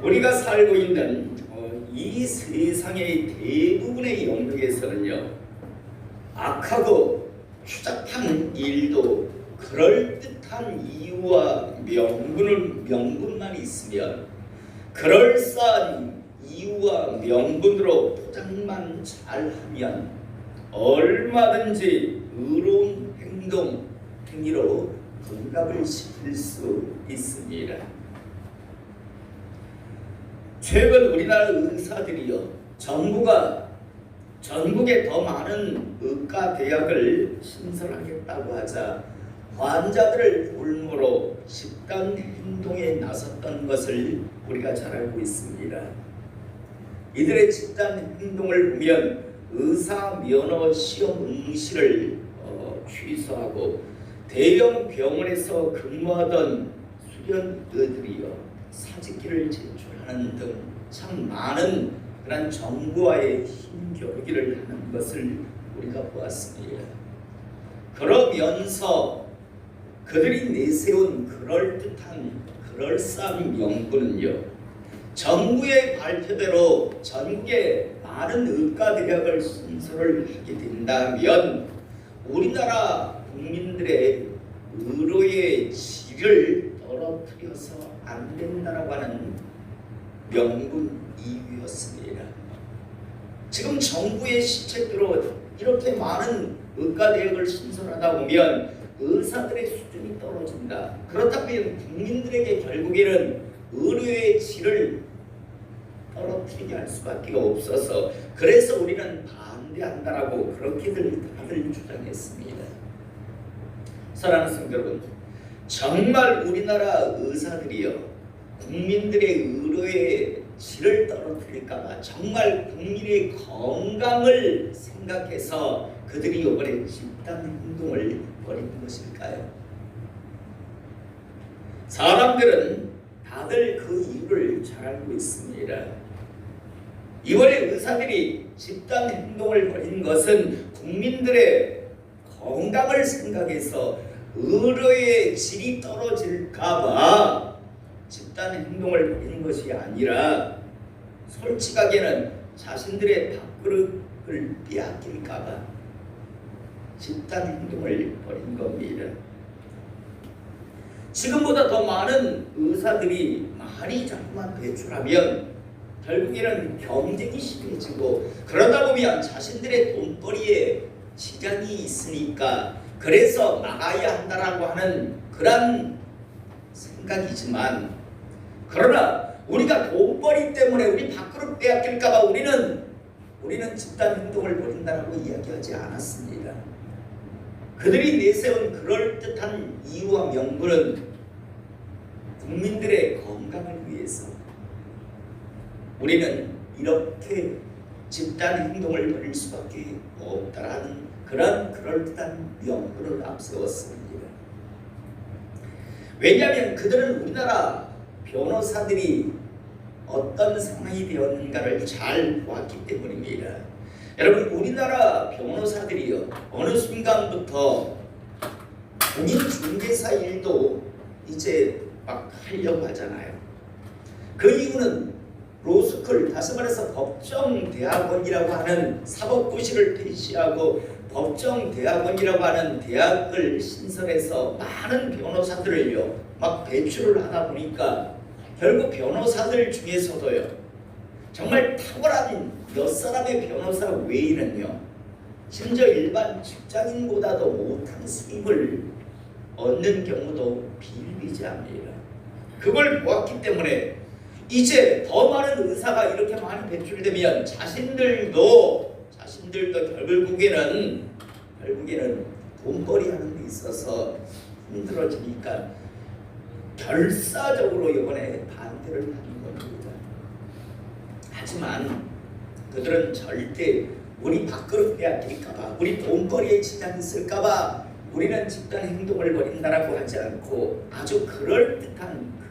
우리가 살고 있는 이 세상의 대부분의 영역에서는요, 악하고 추잡한 일도 그럴듯한 이유와 명분만 있으면, 그럴싸한 이유와 명분으로 포장만 잘하면 얼마든지 의로운 행위로 bun갑을 시킬 수 있습니다. 최근 우리나라 의사들이요, 전국에 더 많은 의과대학을 신설하겠다고 하자 환자들을 볼모로 집단 행동에 나섰던 것을 우리가 잘 알고 있습니다. 이들의 집단 행동을 보면 의사 면허 시험 응시를 취소하고 대형 병원에서 근무하던 수련의들이요, 사직기를 제출하는 등 참 많은 그런 정부와의 힘겨루기를 하는 것을 우리가 보았습니다. 그러면서 그들이 내세운 그럴싸한 명분은요, 정부의 발표대로 전국에 많은 의과대학을 신설을 하게 된다면 우리나라 국민들의 의료의 질을 떨어뜨려서 안 된다라고 하는 명분 이유였습니다. 지금 정부의 시책대로 이렇게 많은 의과대학을 신설하다 보면 의사들의 수준이 떨어진다. 그렇다면 국민들에게 결국에는 의료의 질을 떨어뜨리게 할 수밖에 없어서, 그래서 우리는 반대한다라고 그렇게들 다들 주장했습니다. 사랑하는 성도 여러분, 정말 우리나라 의사들이요, 국민들의 의료의 질을 떨어뜨릴까봐 정말 국민의 건강을 생각해서 그들이 이번에 집단 행동을 벌인 것일까요? 사람들은 다들 그 이유를 잘 알고 있습니다. 이번에 의사들이 집단 행동을 벌인 것은 국민들의 건강을 생각해서 의료의 질이 떨어질까봐 집단 행동을 벌인 것이 아니라, 솔직하게는 자신들의 밥그릇을 빼앗길까봐 집단 행동을 벌인 겁니다. 지금보다 더 많은 의사들이 많이 자꾸만 배출하면 결국에는 경쟁이 심해지고, 그러다 보면 자신들의 돈벌이에 지장이 있으니까 그래서 막아야 한다라고 하는 그런 생각이지만, 그러나 우리가 돈벌이 때문에 우리 밥그릇 빼앗길까봐 우리는 집단 행동을 벌인다라고 이야기하지 않았습니다. 그들이 내세운 그럴듯한 이유와 명분은 국민들의 건강을 위해서 우리는 이렇게 집단 행동을 벌일 수밖에 없다라는 그런 그럴듯한 명분을 앞세웠습니다. 왜냐하면 그들은 우리나라 변호사들이 어떤 상황이 되었는가를 잘 보았기 때문입니다. 여러분, 우리나라 변호사들이요, 어느 순간부터 공인 중개사 일도 이제 막 하려고 하잖아요. 그 이유는 로스쿨, 다시 말해서 법정대학원이라고 하는 사법고시를 폐지하고 법정대학원이라고 하는 대학을 신설해서 많은 변호사들을요 막 배출을 하다 보니까 결국 변호사들 중에서도요, 정말 탁월한 몇 사람의 변호사 외에는요, 심지어 일반 직장인보다도 못한 수입을 얻는 경우도 비일비재합니다. 그걸 보았기 때문에 이제 더 많은 의사가 이렇게 많이 배출되면 자신들도 결국에는 돈벌이 하는 데 있어서 힘들어지니까 결사적으로 이번에 반대를 하는 겁니다. 하지만 그들은 절대 우리 밥그릇 빼앗길까봐, 우리 돈벌이에 지장이 있을까봐 우리는 집단 행동을 벌인다라고 하지 않고 아주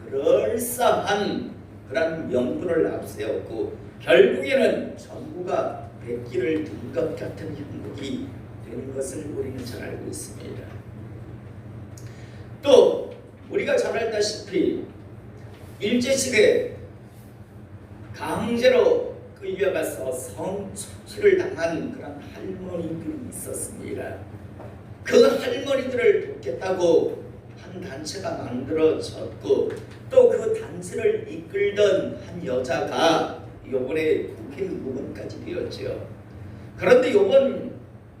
그럴싸한 그런 명분을 앞세웠고, 결국에는 정부가 백기를 둔 것 같은 형국이 되는 것을 우리는 잘 알고 있습니다. 또 우리가 잘 알다시피 일제시대 강제로 끌려가서 성착취를 당한 그런 할머니들이 있었습니다. 그 할머니들을 돕겠다고 한 단체가 만들어졌고 또 그 단체를 이끌던 한 여자가 이번에 국회의원까지 되었죠. 그런데 이번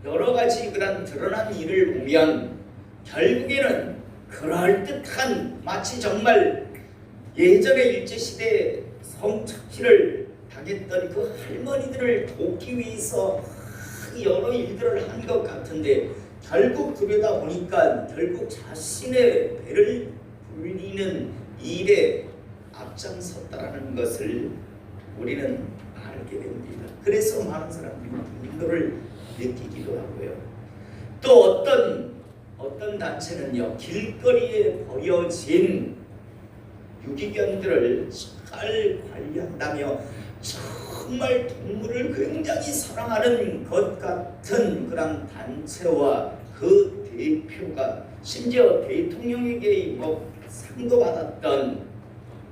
여러 가지 그런 드러난 일을 보면 결국에는 그럴듯한 마치 정말 예전에 일제시대에 성착취를 당했던 그 할머니들을 돕기 위해서 여러 일들을 한 것 같은데 결국 들여다보니까 결국 자신의 배를 불리는 일에 앞장섰다는 것을 우리는 알게 됩니다. 그래서 많은 사람들이 분노를 느끼기도 하고요. 또 어떤 단체는요, 길거리에 버려진 유기견들을 잘 관리한다며 정말 동물을 굉장히 사랑하는 것 같은 그런 단체와 그 대표가 심지어 대통령에게 상도 받았던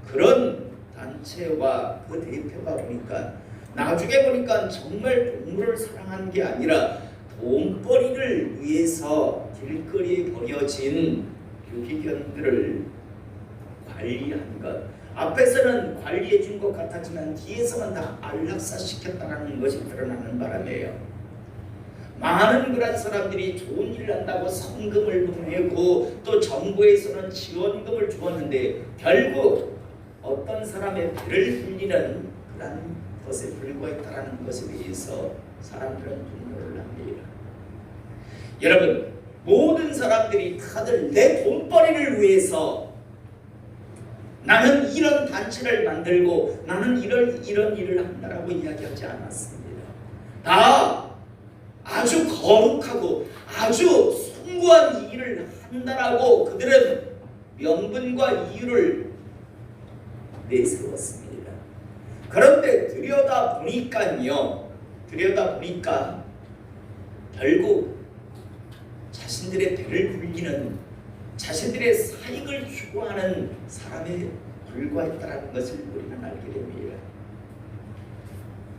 그런 단체와 그 대표가 보니까 나중에 보니까 정말 동물을 사랑하는 게 아니라 돈벌이를 위해서 길거리에 버려진 유기견들을 관리한 것, 앞에서는 관리해 준 것 같았지만 뒤에서는 다 안락사시켰다는 것이 드러나는 바람이에요. 많은 그런 사람들이 좋은 일을 한다고 성금을 보내고 또 정부에서는 지원금을 주었는데 결국 어떤 사람의 배를 불리는 그런 것에 불과했다는 것에 대해서 사람들은 분노를 합니다. 여러분, 모든 사람들이 다들 내 돈벌이를 위해서 나는 이런 단체를 만들고 나는 이런 일을 한다라고 이야기하지 않았습니다. 다 아주 거룩하고 아주 숭고한 일을 한다라고 그들은 명분과 이유를 내세웠습니다. 그런데 들여다보니까 결국 자신들의 배를 불리는 자신들의 사익을 추구하는 사람에 불과했다는 것을 우리는 알게 됩니다.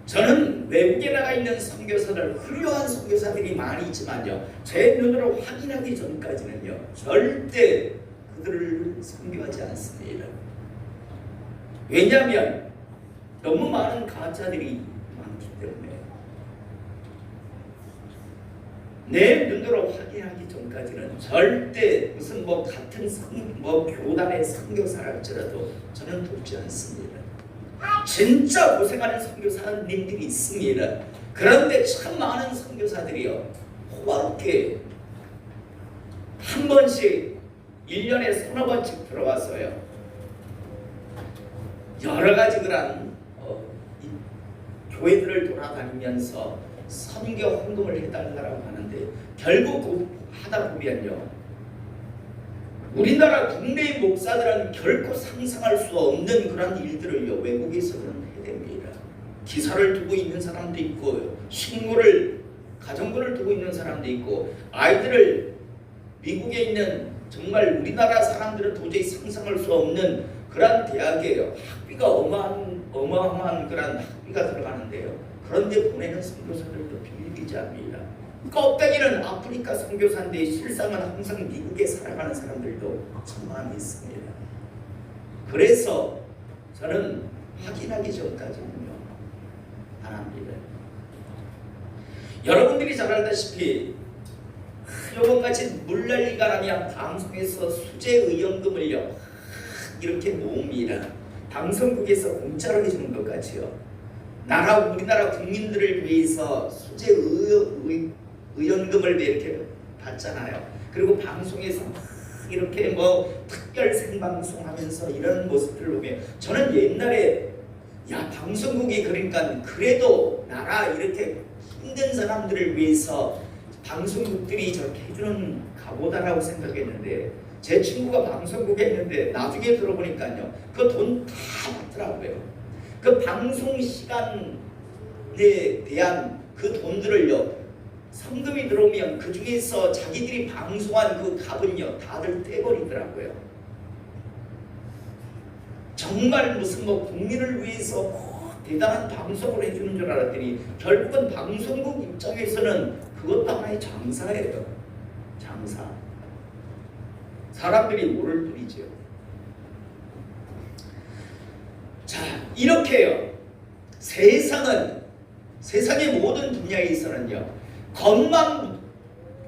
저는 외국에 나가 있는 선교사들, 훌륭한 선교사들이 많이 있지만요, 제 눈으로 확인하기 전까지는요 절대 그들을 선교하지 않습니다. 왜냐하면 너무 많은 가짜들이 많기 때문에 내 눈으로 확인하기 전까지는 절대 무슨 같은 교단의 선교사랄지라도 저는 돕지 않습니다. 진짜 고생하는 선교사님들이 있습니다. 그런데 참 많은 선교사들이요 호화롭게 한 번씩 1년에 서너 번씩 들어와서요 여러 가지 그런 교회들을 돌아다니면서 선교 헌금을 해달라고 하는데 결국 하다 보면요 우리나라 국내의 목사들은 결코 상상할 수 없는 그런 일들을요 외국에서는 해냅니다. 기사를 두고 있는 사람도 있고 식물을 가정부를 두고 있는 사람도 있고 아이들을 미국에 있는 정말 우리나라 사람들은 도저히 상상할 수 없는 그런 대학이에요. 학비가 어마어마한 그런 학비가 들어가는데요. 그런데 보내는 선교사들도 빌리비자입니다. 껍데기는 아프리카 선교사인데 실상은 항상 미국에 살아가는 사람들도 참 많이 있습니다. 그래서 저는 확인하기 전까지는요 안 합니다. 여러분들이 잘 알다시피 요번같이 물난리가 나면 방송에서 수재의원금을요 이렇게 모읍니다. 방송국에서 공짜로 해주는 것 같이요. 우리나라 국민들을 위해서 수재의원금을 이렇게 받잖아요. 그리고 방송에서 이렇게 특별 생방송하면서 이런 모습들을 보면 저는 옛날에 방송국이 그러니까 그래도 나라 이렇게 힘든 사람들을 위해서 방송국들이 저렇게 해주는 가보다라고 생각했는데 제 친구가 방송국에 했는데 나중에 들어보니까요 그 돈 다 받더라고요. 그 방송 시간에 대한 그 돈들을요 성금이 들어오면 그 중에서 자기들이 방송한 그 값은요 다들 떼버리더라고요. 정말 무슨 국민을 위해서 대단한 방송을 해주는 줄 알았더니 결국은 방송국 입장에서는 그것도 하나의 장사예요. 장사. 사람들이 모를 뿐이죠. 자, 이렇게요. 세상의 모든 분야에 있어서는요, 겉만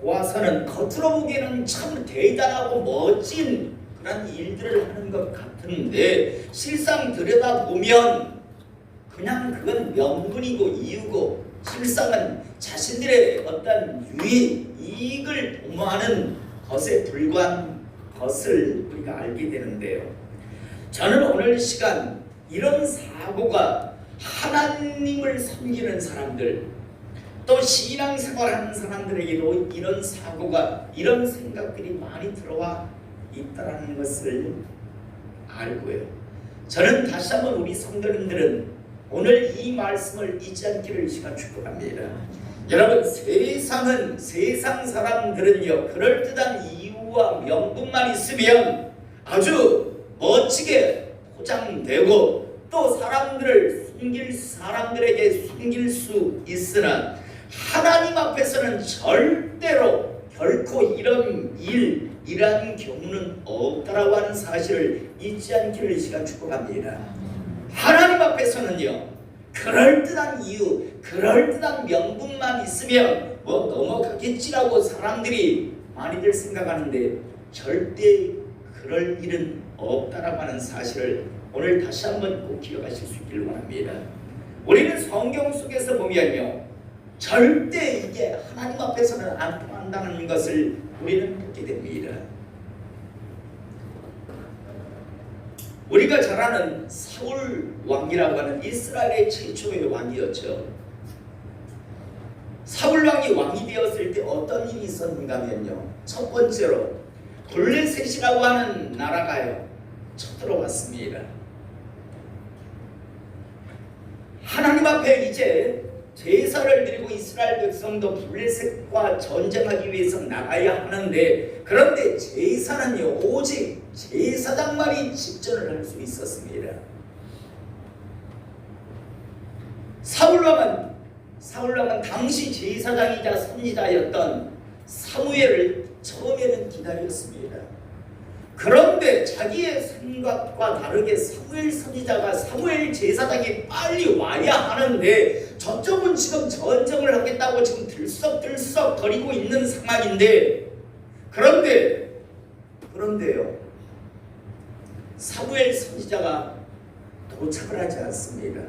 보아서는 겉으로 보기에는 참 대단하고 멋진 그런 일들을 하는 것 같은데 실상 들여다보면 그냥 그건 명분이고 이유고 실상은 자신들의 어떤 이익을 도모하는 것에 불과한 것을 우리가 알게 되는데요. 저는 오늘 시간 이런 사고가 하나님을 섬기는 사람들, 또 신앙생활하는 사람들에게도 이런 사고가, 이런 생각들이 많이 들어와 있다는 것을 알고요. 저는 다시 한번 우리 성도님들은 오늘 이 말씀을 잊지 않기를 시간 축복합니다. 여러분, 세상 사람들은요, 그럴듯한 이유와 명분만 있으면 아주 멋지게 포장되고 또 사람들에게 숨길 수 있으나 하나님 앞에서는 절대로 결코 이러한 경우는 없다라고 하는 사실을 잊지 않기를 이 시간 축복합니다. 하나님 앞에서는요, 그럴듯한 이유, 그럴듯한 명분만 있으면 뭐 넘어가겠지라고 사람들이 많이들 생각하는데 절대 그럴 일은 없다라고 하는 사실을 오늘 다시 한번 꼭 기억하실 수 있기를 원합니다. 우리는 성경 속에서 보면요, 절대 이게 하나님 앞에서는 안 통한다는 것을 우리는 보게 됩니다. 우리가 잘 아는 사울 왕이라고 하는 이스라엘의 최초의 왕이었죠. 사울 왕이 왕이 되었을 때 어떤 일이 있었는가 하면요, 첫 번째로 블레셋이라고 하는 나라가요, 쳐들어왔습니다. 하나님 앞에 이제 제사를 드리고 이스라엘 백성도 블레셋과 전쟁하기 위해서 나가야 하는데, 그런데 제사는요, 오직 제사장만이 집전을 할 수 있었습니다. 사울왕은 당시 제사장이자 선지자였던 사무엘을 처음에는 기다렸습니다. 그런데 자기의 생각과 다르게 사무엘 선지자가 사무엘 제사장이 빨리 와야 하는데 저쪽은 지금 전쟁을 하겠다고 지금 들썩들썩 거리고 있는 상황인데, 그런데요, 사무엘 선지자가 도착을 하지 않습니다.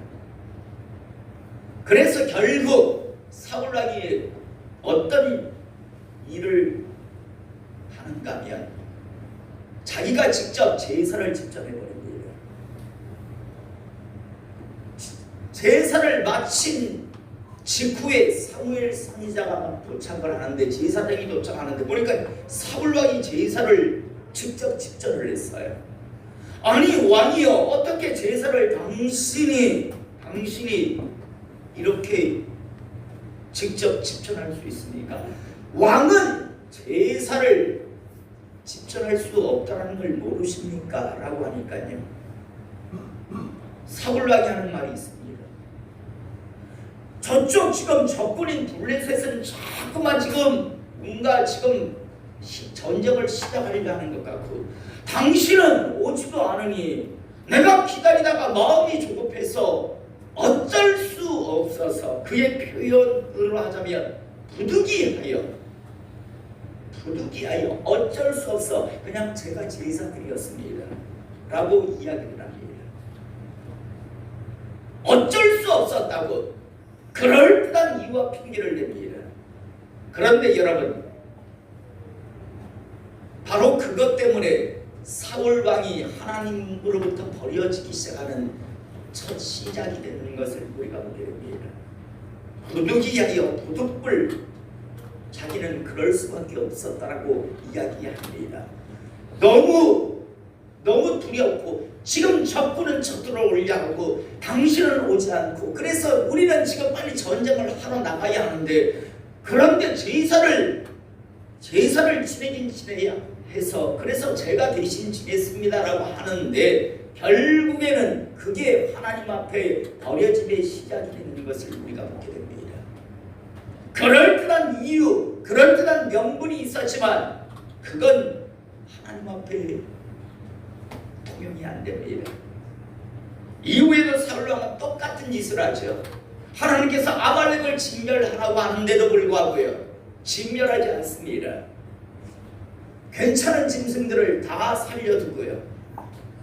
그래서 결국 사울왕이 어떤 일을 하는가 하면 자기가 직접 제사를 집전해버립니다. 제사를 마친 직후에 사무엘 선지자가 도착을 하는데, 제사장이 도착하는데 보니까 사울왕이 제사를 직접 집전을 했어요. 아니 왕이여, 어떻게 제사를 당신이 이렇게 직접 집전할 수 있습니까? 왕은 제사를 집전할 수 없다는 걸 모르십니까? 라고 하니까요, 사울왕이 하는 말이 있습니다. 저쪽 지금 적군인 블레셋은 자꾸만 지금 뭔가 지금 전쟁을 시작하려고 하는 것 같고, 당신은 오지도 않으니 내가 기다리다가 마음이 조급해서 어쩔 수 없어서, 그의 표현으로 하자면 부득이하여 어쩔 수 없어 그냥 제가 제사 드렸습니다 라고 이야기를 합니다. 어쩔 수 없었다고 그럴듯한 이유와 핑계를 냅니다. 그런데 여러분, 바로 그것 때문에 사울왕이 하나님으로부터 버려지기 시작하는 첫 시작이 되는 것을 우리가 보게 됩니다. 부득이하여 부득불 자기는 그럴 수밖에 없었다라고 이야기합니다. 너무 두렵고 지금 적군은 쳐들어오려 하고 당신은 오지 않고, 그래서 우리는 지금 빨리 전쟁을 하러 나가야 하는데, 그런데 제사를 지내야 해서 그래서 제가 대신 지냈습니다라고 하는데, 결국에는 그게 하나님 앞에 버려짐의 시작이 되는 것을 우리가 보게 됩니다. 그럴듯한 이유, 그럴듯한 명분이 있었지만 그건 하나님 앞에 통용이 안 됩니다. 이후에도 사울왕은 똑같은 짓을 하죠. 하나님께서 아말렉을 진멸하라고 하는데도 불구하고요, 진멸하지 않습니다. 괜찮은 짐승들을 다 살려두고요,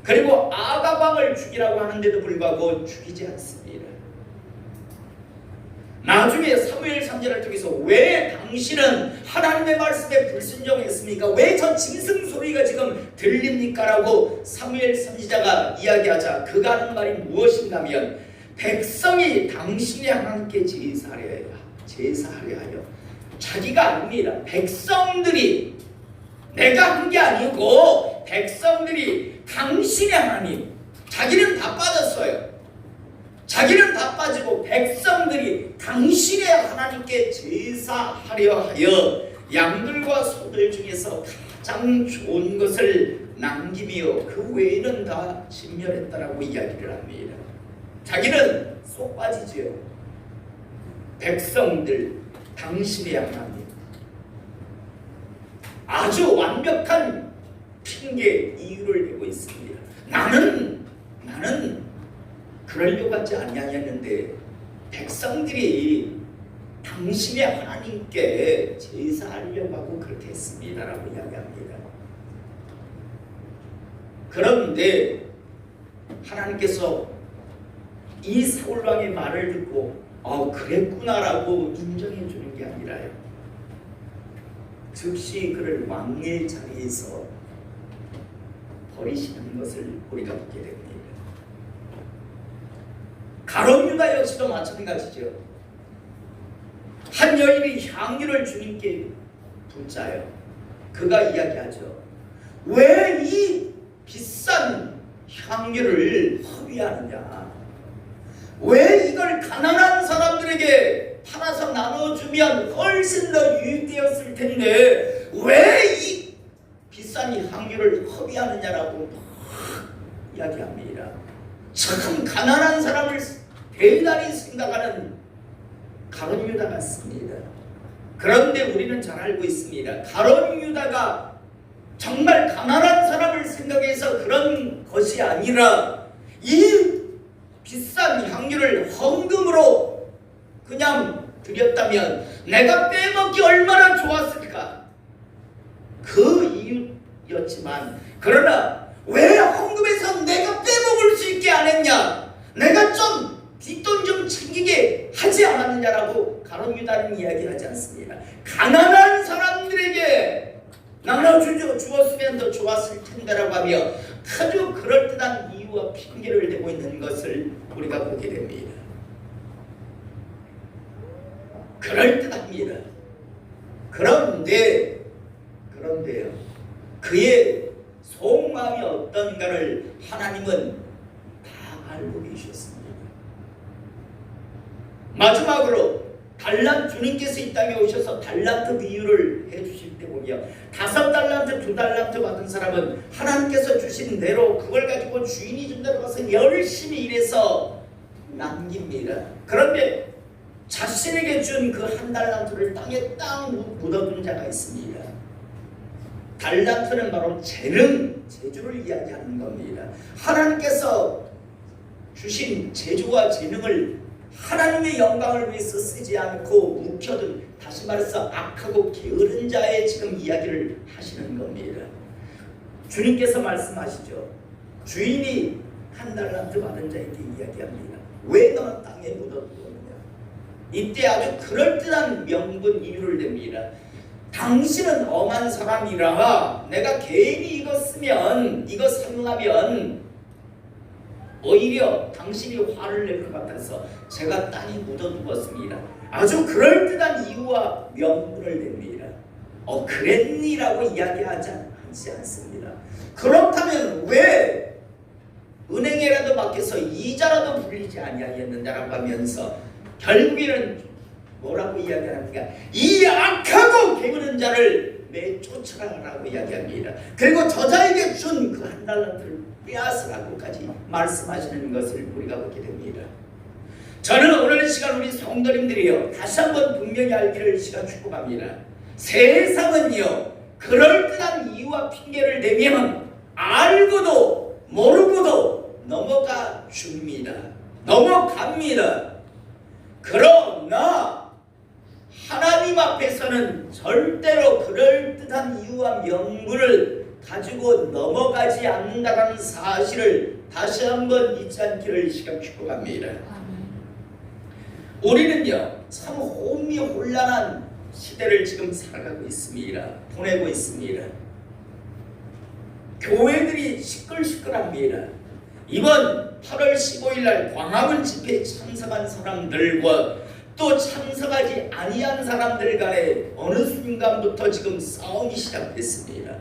그리고 아각 왕을 죽이라고 하는데도 불구하고 죽이지 않습니다. 나중에 사무엘 선지자를 통해서 왜 당신은 하나님의 말씀에 불순종했습니까? 왜 저 짐승 소리가 지금 들립니까? 라고 사무엘 선지자가 이야기하자 그가 하는 말이 무엇인가면, 백성이 당신의 하나님께 제사하려 하여, 자기가 아닙니다. 백성들이, 내가 한 게 아니고 백성들이 당신의 하나님, 자기는 다 빠졌어요. 자기는 다 빠지고 백성들이 당신의 하나님께 제사하려 하여 양들과 소들 중에서 가장 좋은 것을 남기며 그 외에는 다 진멸했다라고 이야기를 합니다. 자기는 쏙 빠지지요. 백성들, 당신의 하나님. 아주 완벽한 핑계, 이유를 대고 있습니다. 나는 그러려고 하지 아니하였는데 백성들이 당신의 하나님께 제사하려고 하고 그렇게 했습니다라고 이야기합니다. 그런데 하나님께서 이 사울왕의 말을 듣고 그랬구나라고 인정해 주는 게 아니라요, 즉시 그를 왕의 자리에서 버리시는 것을 우리가 보게 됩니다. 가룟 유다 역시도 마찬가지죠. 한 여인이 향유를 주님께 붓자요, 그가 이야기하죠. 왜 이 비싼 향유를 허비하느냐? 왜 이걸 가난한 사람들에게 팔아서 나눠주면 훨씬 더 유익되었을 텐데 왜 이 비싼 향유를 허비하느냐라고 이야기합니다. 참 가난한 사람을 대단히 생각하는 가룟 유다 같습니다. 그런데 우리는 잘 알고 있습니다. 가룟 유다가 정말 가난한 사람을 생각해서 그런 것이 아니라 이 비싼 향유를 헌금으로 그냥 드렸다면 내가 빼먹기 얼마나 좋았을까, 그 이유였지만, 그러나 왜 헌금에서 내가 빼먹을 수 있게 안 했냐, 내가 좀 뒷돈 좀 챙기게 하지 않았느냐라고 가룟 유다는 이야기하지 않습니다. 가난한 사람들에게 나눠주었으면 더 좋았을 텐데라고 하며 아주 그럴듯한 이유와 핑계를 대고 있는 것을 우리가 보게 됩니다. 그럴듯합니다. 그런데요, 그의 속마음이 어떤가를 하나님은 다 알고 계셨습니다. 마지막으로 주님께서 이 땅에 오셔서 달란트 비유를 해주실 때 보면 5달란트, 2달란트 받은 사람은 하나님께서 주신 대로 그걸 가지고 주인이 준 대로 가서 열심히 일해서 남깁니다. 그런데 자신에게 준 그 1달란트를 땅에 딱 묻어둔 자가 있습니다. 달란트는 바로 재주를 이야기하는 겁니다. 하나님께서 주신 재주와 재능을 하나님의 영광을 위해서 쓰지 않고 묵혀둔, 다시 말해서 악하고 게으른 자의 지금 이야기를 하시는 겁니다. 주님께서 말씀하시죠. 주인이 1달란트 받은 자에게 이야기합니다. 왜 너는 땅에 묻어두었느냐? 이때 아주 그럴듯한 명분 이유를 댑니다. 당신은 엄한 사람이라 내가 괜히 이거 쓰면, 이거 사용하면 오히려 당신이 화를 낼 것 같아서 제가 땅에 묻어두었습니다. 아주 그럴듯한 이유와 명분을 냅니다. 그랬니라고 이야기하지 않습니다. 그렇다면 왜 은행에라도 맡겨서 이자라도 불리지 아니하였느냐라고 하면서 결국에는 뭐라고 이야기합니까? 이 악하고 게으른 자를 내쫓으라고 이야기합니다. 그리고 저자에게 준 그 한 달란트를 빼앗으라고까지 말씀하시는 것을 우리가 보게 됩니다. 저는 오늘 이 시간 우리 성도님들이요 다시 한번 분명히 알기를 시간 축복합니다. 세상은요 그럴듯한 이유와 핑계를 대면 알고도 모르고도 넘어가 줍니다. 넘어갑니다. 그러나 하나님 앞에서는 절대로 그럴듯한 이유와 명분을 가지고 넘어가지 않는다는 사실을 다시 한번 잊지 않기를 시간 축복합니다. 우리는요 참 혼미혼란한 시대를 지금 살아가고 있습니다. 보내고 있습니다. 교회들이 시끌시끌합니다. 이번 8월 15일 날 광화문 집회에 참석한 사람들과 또 참석하지 아니한 사람들 간에 어느 순간부터 지금 싸움이 시작됐습니다.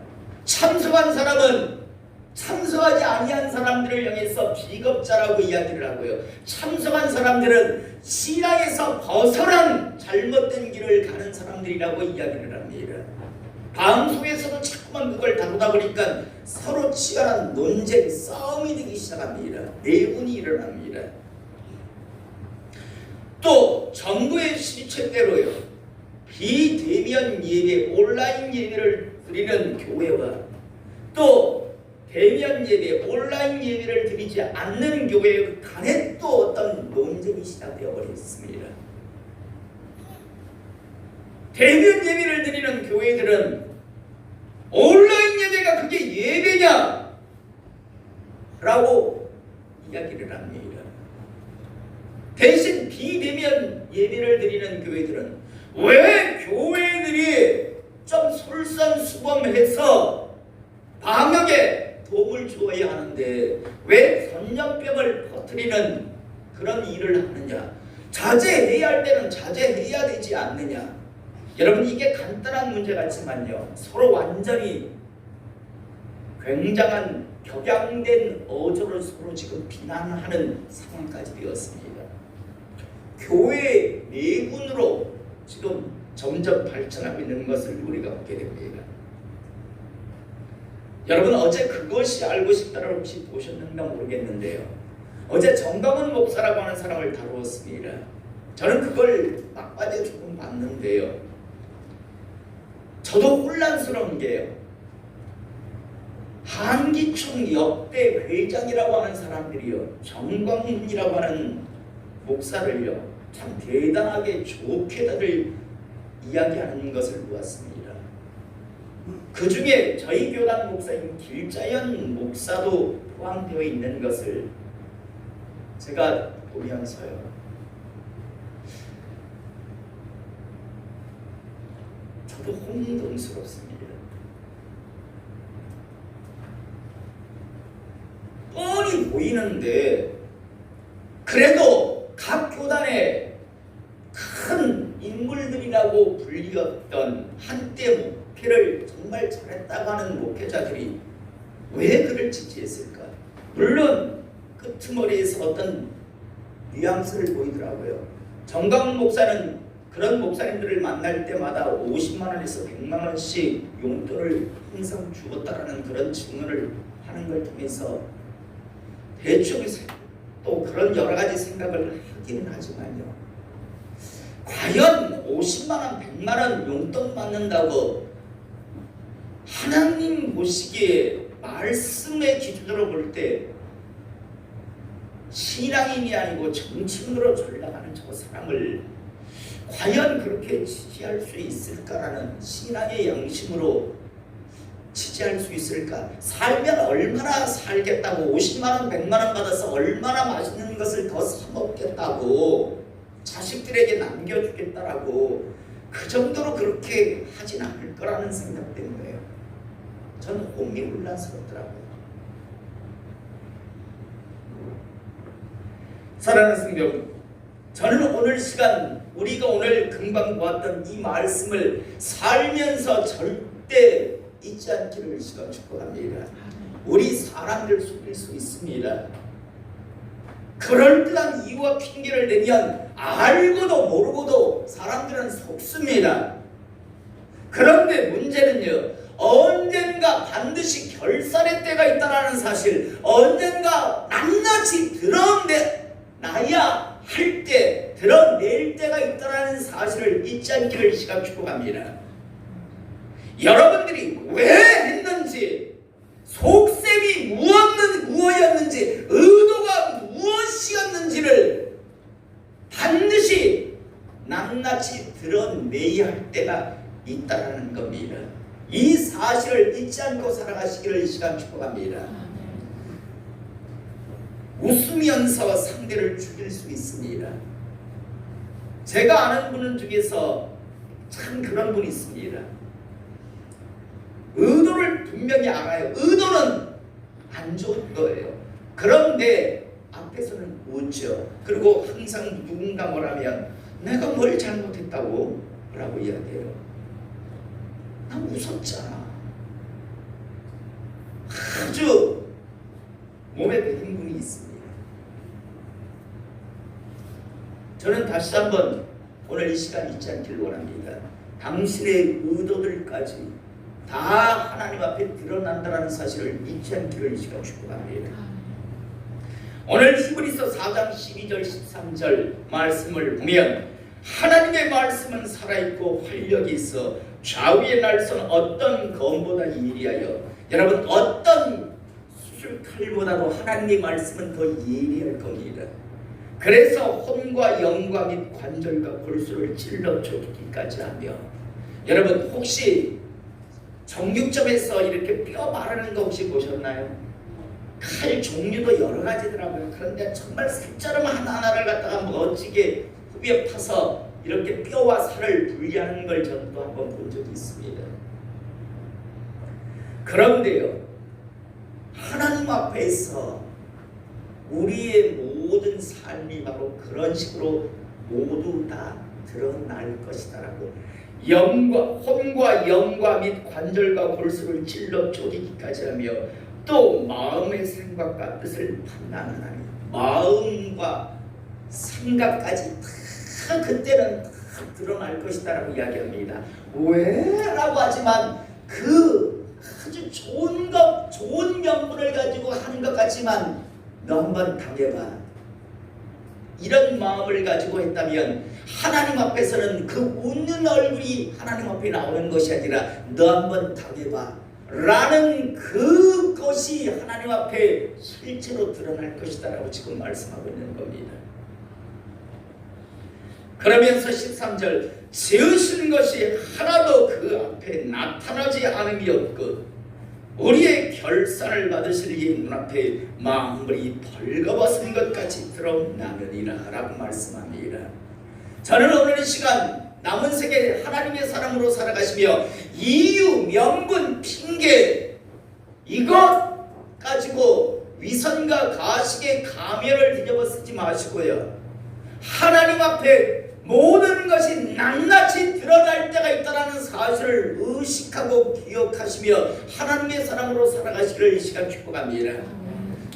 참석한 사람은 참석하지 아니한 사람들을 향해서 비겁자라고 이야기를 하고요. 참석한 사람들은 신앙에서 벗어난 잘못된 길을 가는 사람들이라고 이야기를 합니다. 방송에서도 자꾸만 그걸 다루다 보니까 서로 치열한 논쟁, 싸움이 되기 시작합니다. 내분이 일어납니다. 또 정부의 실체대로요. 비대면 예배, 온라인 예배를 드리는 교회와 또 대면 예배, 온라인 예배를 드리지 않는 교회 간에 또 어떤 논쟁이 시작되어 버렸습니다. 대면 예배를 드리는 교회들은 온라인 예배가 그게 예배냐? 라고 이야기를 합니다. 대신 비대면 예배를 드리는 교회들은 왜 교회들이 좀 솔선수범해서 방역에 도움을 주어야 하는데 왜 전염병을 퍼뜨리는 그런 일을 하느냐? 자제해야 할 때는 자제해야 되지 않느냐? 여러분 이게 간단한 문제 같지만요 서로 완전히 굉장한 격양된 어조를 서로 지금 비난하는 상황까지 되었습니다. 교회 내분으로 지금 점점 발전하고 있는 것을 우리가 보게 됩니다. 여러분 어제 그것이 알고 싶다를 혹시 보셨는가 모르겠는데요. 어제 정강훈 목사라고 하는 사람을 다루었습니다. 저는 그걸 막바지에 조금 봤는데요. 저도 혼란스러운 게요. 한기총 역대 회장이라고 하는 사람들이요. 정광훈이라고 하는 목사를요. 참 대단하게 좋게 다들 이야기하는 것을 보았습니다. 그 중에 저희 교단 목사인 길자연 목사도 포함되어 있는 것을 제가 보면서요. 저도 혼동스럽습니다. 뻔히 보이는데 그래도 각 교단의 큰 인물들이라고 불리었던 한때 목회를 정말 잘했다고 하는 목회자들이 왜 그를 지지했을까? 물론 끄트머리에서 어떤 뉘앙스를 보이더라고요. 정강훈 목사는 그런 목사님들을 만날 때마다 50만 원에서 100만 원씩 용돈을 항상 주었다라는 그런 증언을 하는 걸 통해서 대충 또 그런 여러 가지 생각을 하기는 하지만요. 과연 50만 원, 100만 원 용돈 받는다고 하나님 보시기에 말씀의 기준으로 볼 때 신앙인이 아니고 정치인으로 전락하는 저 사람을 과연 그렇게 지지할 수 있을까라는 신앙의 양심으로 지지할 수 있을까? 살면 얼마나 살겠다고 50만 원, 100만 원 받아서 얼마나 맛있는 것을 더 사 먹겠다고 자식들에게 남겨주겠다라고 그 정도로 그렇게 하진 않을 거라는 생각 때문에요. 저는 혼미혼란스럽더라고요. 사랑하는 성도 여러분, 저는 오늘 시간 우리가 오늘 금방 보았던 이 말씀을 살면서 절대 잊지 않기를 시간 축복합니다. 우리 사람들 속일 수 있습니다. 그럴듯한 이유와 핑계를 대면 알고도 모르고도 사람들은 속습니다. 그런데 문제는요, 언젠가 반드시 결산의 때가 있다는 사실, 언젠가 낱낱이 드러내야 할 때, 드러낼 때가 있다는 사실을 잊지 않기를 시간 축복합니다. 여러분들이 왜 했는지, 속셈이 무엇이었는지, 의도가 무엇이었는지를 반드시 낱낱이 드러내야 할 때가 있다는 겁니다. 이 사실을 잊지 않고 살아가시기를 이 시간 축복합니다. 웃으면서 상대를 죽일 수 있습니다. 제가 아는 분 중에서 참 그런 분이 있습니다. 의도를 분명히 알아요. 의도는 안 좋은 거예요. 그런데 앞에서는 웃죠. 그리고 항상 누군가 뭐라면 내가 뭘 잘못했다고? 라고 이야기해요. 난 웃었잖아. 아주 몸에 배긴 분이 있습니다. 저는 다시 한번 오늘 이 시간 잊지 않기를 원합니다. 당신의 의도들까지 다 하나님 앞에 드러난다는 사실을 잊지 않기를 이 시간 축복합니다. 오늘 히브리서 4장 12절 13절 말씀을 보면 하나님의 말씀은 살아있고 활력이 있어 좌우의 날선 어떤 검보다 예리하여, 여러분 어떤 수술칼보다도 하나님의 말씀은 더 예리할 겁니다. 그래서 혼과 영과 및 관절과 골수를 찔러 쪼개기까지 하며, 여러분 혹시 정육점에서 이렇게 뼈 마르는 거 혹시 보셨나요? 칼 종류도 여러 가지더라고요. 그런데 정말 살처럼 하나하나를 갖다가 멋지게 후벼 파서 이렇게 뼈와 살을 분리하는 걸 저도 한번 본 적이 있습니다. 그런데요, 하나님 앞에서 우리의 모든 삶이 바로 그런 식으로 모두 다 드러날 것이다라고, 혼과 영과 및 관절과 골수를 찔러 쪼개기까지 하며 또 마음의 생각과 뜻을 판단하나니, 마음과 생각까지 다 그때는 다 드러날 것이다라고 이야기합니다. 왜? 라고 하지만 그 아주 좋은 명분을 가지고 하는 것 같지만 너 한번 당해봐, 이런 마음을 가지고 했다면 하나님 앞에서는 그 웃는 얼굴이 하나님 앞에 나오는 것이 아니라 너 한번 당해봐 라는 그것이 하나님 앞에 실제로 드러날 것이다 라고 지금 말씀하고 있는 겁니다. 그러면서 13절 지으신 것이 하나도 그 앞에 나타나지 않음이 없고 우리의 결산을 받으실 이 눈앞에 만물이 벌거벗은 것 같이 드러나느니라 라고 말씀합니다. 저는 오늘 이 시간 남은 세계 하나님의 사람으로 살아가시며 이유, 명분, 핑계 이것 가지고 위선과 가식의 가면을 뒤집어 쓰지 마시고요, 하나님 앞에 모든 것이 낱낱이 드러날 때가 있다는 사실을 의식하고 기억하시며 하나님의 사람으로 살아가시기를 이 시간 축복합니다.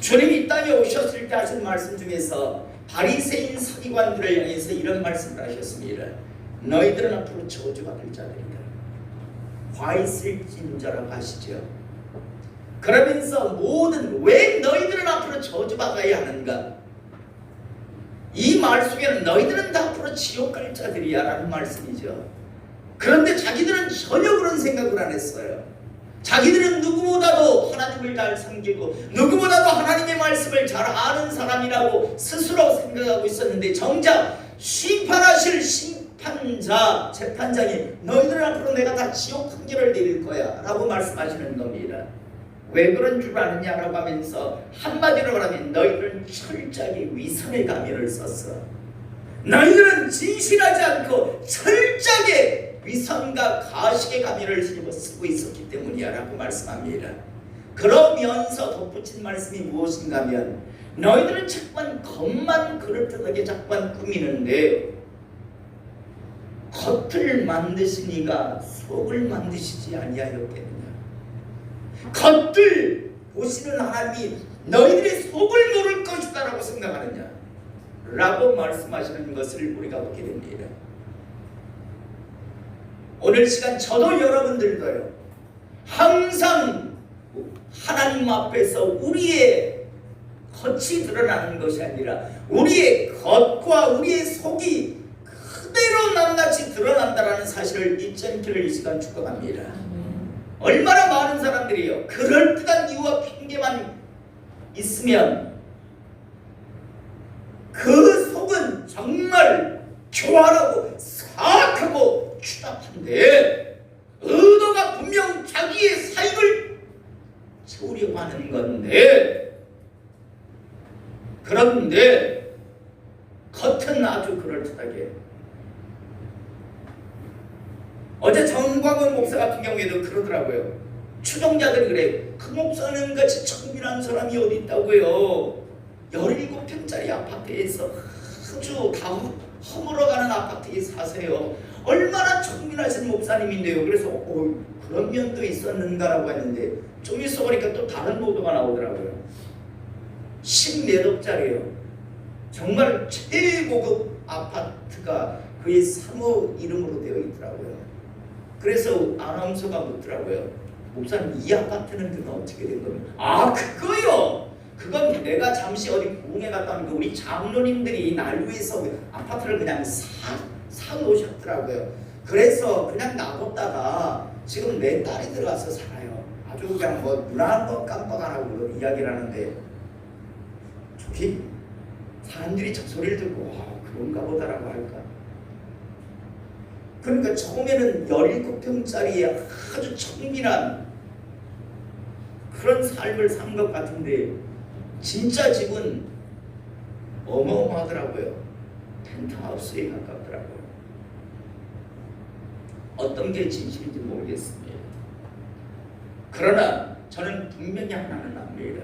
주님이 이 땅에 오셨을 때 하신 말씀 중에서 바리새인 서기관들을 향해서 이런 말씀을 하셨습니다. 너희들은 앞으로 저주받을 자들이다. 화 있을진저라고 하시죠. 그러면서 왜 너희들은 앞으로 저주받아야 하는가? 이 말 속에는 너희들은 다 앞으로 지옥 갈 자들이야 라는 말씀이죠. 그런데 자기들은 전혀 그런 생각을 안 했어요. 자기들은 누구보다도 하나님을 잘 섬기고 누구보다도 하나님의 말씀을 잘 아는 사람이라고 스스로 생각하고 있었는데 정작 심판하실 심판자, 재판장이 너희들은 앞으로 내가 다 지옥 판결을 내릴 거야 라고 말씀하시는 겁니다. 왜 그런 줄 아느냐라고 하면서 한마디로 말하면 너희들은 철저하게 위선의 가면을 썼어. 너희들은 진실하지 않고 철저하게 위선과 가식의 가면을 쓰고 있었기 때문이야 라고 말씀합니다. 그러면서 덧붙인 말씀이 무엇인가 하면 너희들은 자꾸만 겉만 그럴듯하게 자꾸만 꾸미는데 겉을 만드시니가 속을 만드시지 아니하였겠느냐. 겉을 보시는 하나님이 너희들의 속을 모를 것이다 라고 생각하느냐 라고 말씀하시는 것을 우리가 보게 됩니다. 오늘 시간 저도 여러분들도요, 항상 하나님 앞에서 우리의 겉이 드러나는 것이 아니라 우리의 겉과 우리의 속이 그대로 낱낱이 드러난다라는 사실을 잊지 않기를 이 시간 축복합니다. 얼마나 많은 사람들이요, 그럴듯한 이유와 핑계만 있으면 그 속은 정말 교활하고 사악하고 추잡한데 의도가 분명 자기의 사익을 채우려고 하는 건데, 그런데 겉은 아주 그럴듯하게. 어제 정광훈 목사 같은 경우에도 그러더라고요. 추종자들이 그래, 그 목사는 같이 청빈한 사람이 어디 있다고요. 17평짜리 아파트에서 아주 다 허물어가는 아파트에 사세요. 얼마나 청빈하신 목사님인데요. 그래서 그런 면도 있었는가라고 했는데 좀 있어 보니까 또 다른 보도가 나오더라고요. 10몇억짜리요. 정말 최고급 아파트가 그의 사모 이름으로 되어 있더라고요. 그래서 아나운서가 묻더라고요. 목사님, 이 아파트는 그건 어떻게 된 겁니까? 아, 그거요. 그건 내가 잠시 어디 부흥회 갔다 오니까 우리 장로님들이 날 위해서 아파트를 그냥 사 놓으셨더라고요. 그래서 그냥 놔뒀다가 지금 내 딸이 들어가서 살아요. 아주 그냥 뭐 누나한 것 깜빡 안 하고 이야기를 하는데, 저기 사람들이 저 소리를 듣고 그런가 보다라고 할까. 그러니까 처음에는 17평짜리 아주 청빈한 그런 삶을 산 것 같은데 진짜 집은 어마어마하더라고요. 펜트하우스에 가깝더라고요. 어떤 게 진실인지 모르겠습니다. 그러나 저는 분명히 하나는 압니다.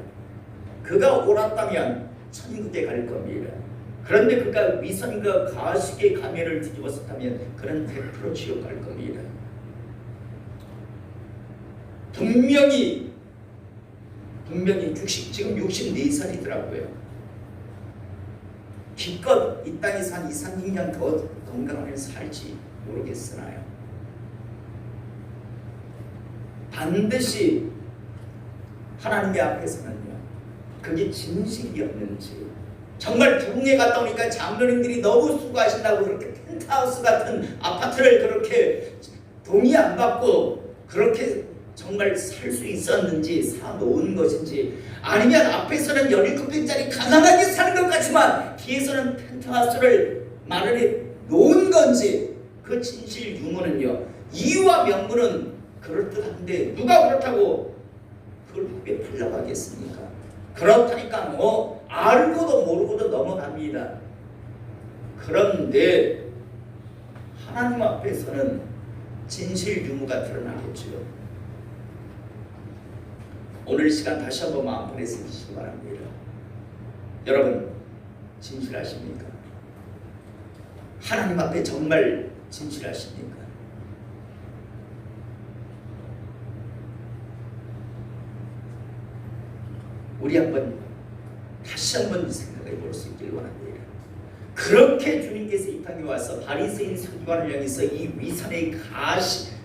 그가 옳았다면 천국에 갈 겁니다. 그런데 그가 위선과 가식의 가면을 뒤집었다면 그는 100% 지옥 갈 겁니다. 분명히 지금 64살이더라고요. 기껏 이 땅에서 한 2, 3년 더 건강하면 살지 모르겠으나요. 반드시 하나님의 앞에서는요, 그게 진실이었는지, 정말 부흥회 갔다 오니까 장로님들이 너무 수고하신다고 그렇게 펜트하우스 같은 아파트를 그렇게 동의 안 받고 그렇게 정말 살 수 있었는지, 사 놓은 것인지, 아니면 앞에서는 17평짜리 가난하게 사는 것 같지만 뒤에서는 펜트하우스를 마련해 놓은 건지, 그 진실 유무는요, 이유와 명분은 그럴듯한데 누가 그렇다고 그걸 후배 풀려가겠습니까? 그렇다니까 알고도 모르고도 넘어갑니다. 그런데 하나님 앞에서는 진실 유무가 드러나겠죠. 오늘 시간 다시 한번 마음판에 새기시기 바랍니다. 여러분, 진실하십니까? 하나님 앞에 정말 진실하십니까? 우리 다시 한번 생각해 볼 수 있기를 원합니다. 그렇게 주님께서 이 땅에 와서 바리새인 서기관을 향해서 이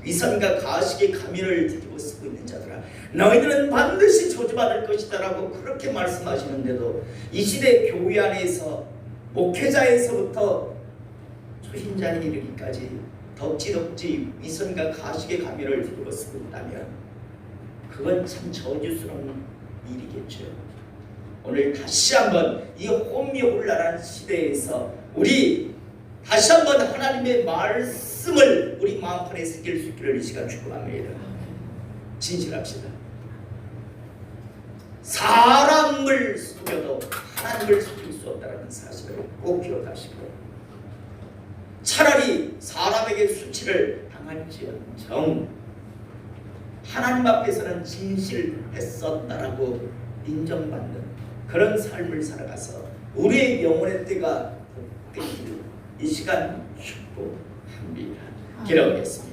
위선과 가식의 가면을 뒤집어 쓰고 있는 자들아, 너희들은 반드시 저주받을 것이다 라고 그렇게 말씀하시는데도 이 시대 교회 안에서 목회자에서부터 초신자에 이르기까지 덕지덕지 위선과 가식의 가면을 뒤집어 쓰고 있다면 그건 참 저주스러운 일이겠죠. 오늘 다시 한번 이 혼미혼란한 시대에서 우리 다시 한번 하나님의 말씀을 우리 마음판에 새길 수 있기를 이 시간 축복합니다. 진실합시다. 사람을 속여도 하나님을 속일 수 없다는 사실을 꼭 기억하시고, 차라리 사람에게 수치를 당할지언정 하나님 앞에서는 진실했었다라고 인정받는 그런 삶을 살아가서 우리의 영혼의 때가 되기를 이 시간 축복합니다. 기도하겠습니다.